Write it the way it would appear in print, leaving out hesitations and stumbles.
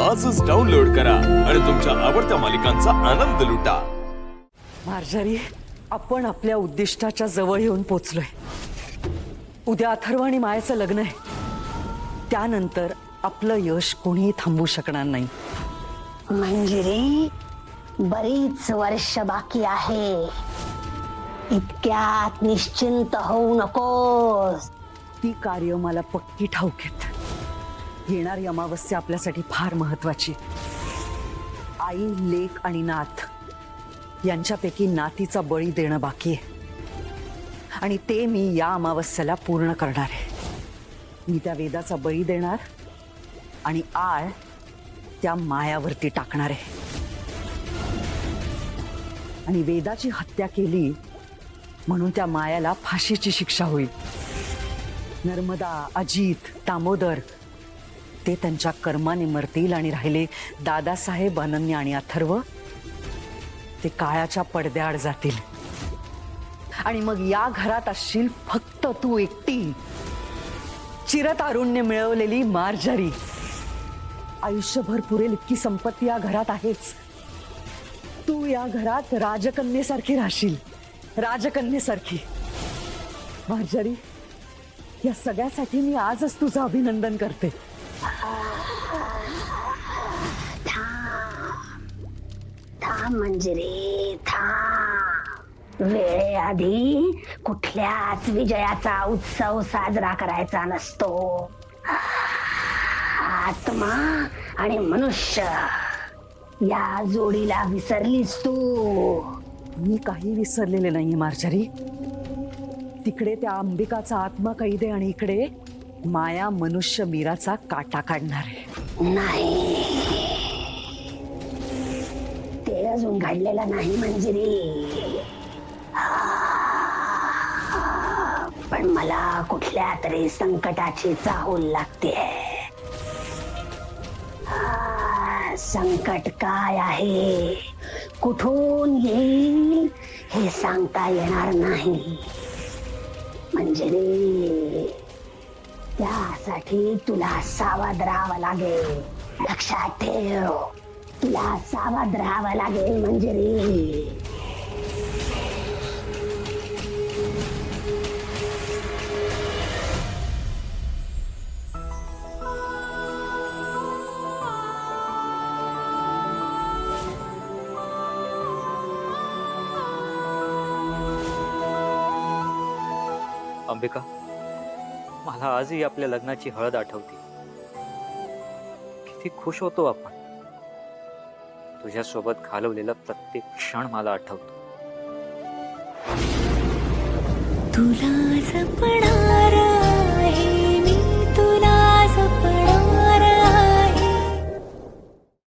आजच डाउनलोड करा आणि तुमच्या आवडत्या मालिकांचा आनंद लुटा। मार्जारी, आपण आपल्या उद्दिष्टाच्या जवळ येऊन पोचलोय। उद्या अथर्व आणि मायाचं लग्न आहे। त्यानंतर आपलं यश कोणीही थांबवू शकणार नाही। मंजिरी, बरीच वर्ष बाकी आहे। इतक्यात निश्चिंत होऊ नकोस। ती कार्य मला पक्की ठाऊक आहेत। येणारी अमावस्या आपल्यासाठी फार महत्वाची। आई, लेक आणि नाथ यांच्यापैकी नातीचा बळी देणं बाकी आहे आणि ते मी या अमावस्याला पूर्ण करणार आहे। मी त्या वेदाचा बळी देणार आणि आळ त्या मायावरती टाकणार आहे। आणि वेदाची हत्या केली म्हणून त्या मायाला फाशीची शिक्षा होईल। नर्मदा, अजित, दामोदर ते त्यांच्या कर्माने मरतील आणि राहिले दादासाहेब, अनन्या आणि अथर्व ते काळाच्या पडद्याआड जातील। आणि मग या घरात असशील फक्त तू एकटी, चिरतारुण्य मिळवलेली मार्जारी। आयुष्यभर पुरेल इतकी संपत्ती या घरात आहेच। तू या घरात राजकन्येसारखी राहशील, राजकन्येसारखी। मार्जारी, या सगळ्यासाठी मी आजच तुझं अभिनंदन करते। थांब मंजिरी, थांब। वेळेआधी कुठल्याच विजयाचा उत्सव साजरा करायचा नसतो। आत्मा आणि मनुष्य या जोडीला विसरलीस तू। मी काही विसरलेले नाहीये मार्जारी। तिकडे त्या अंबिकाचा आत्मा कैद आहे आणि इकडे माया मनुष्य मीराचा काटा काढणार आहे। नाही, ते अजून घडलेलं नाही मंजिरी। पण मला कुठल्या तरी संकटाची चाहूल लागते। संकट काय आहे, कुठून येईल हे सांगता येणार नाही मंजिरी। त्यासाठी तुला सावध राहावं लागेल। लक्षात ठेव, तुला सावध राहावं लागेल मंजिरी। अंबिका, मला आजही आपल्या लग्नाची हळद आठवते। किती खुश होतो आपण। तुझ्यासोबत घालवलेला प्रत्येक क्षण मला आठवतो। तुला जपणार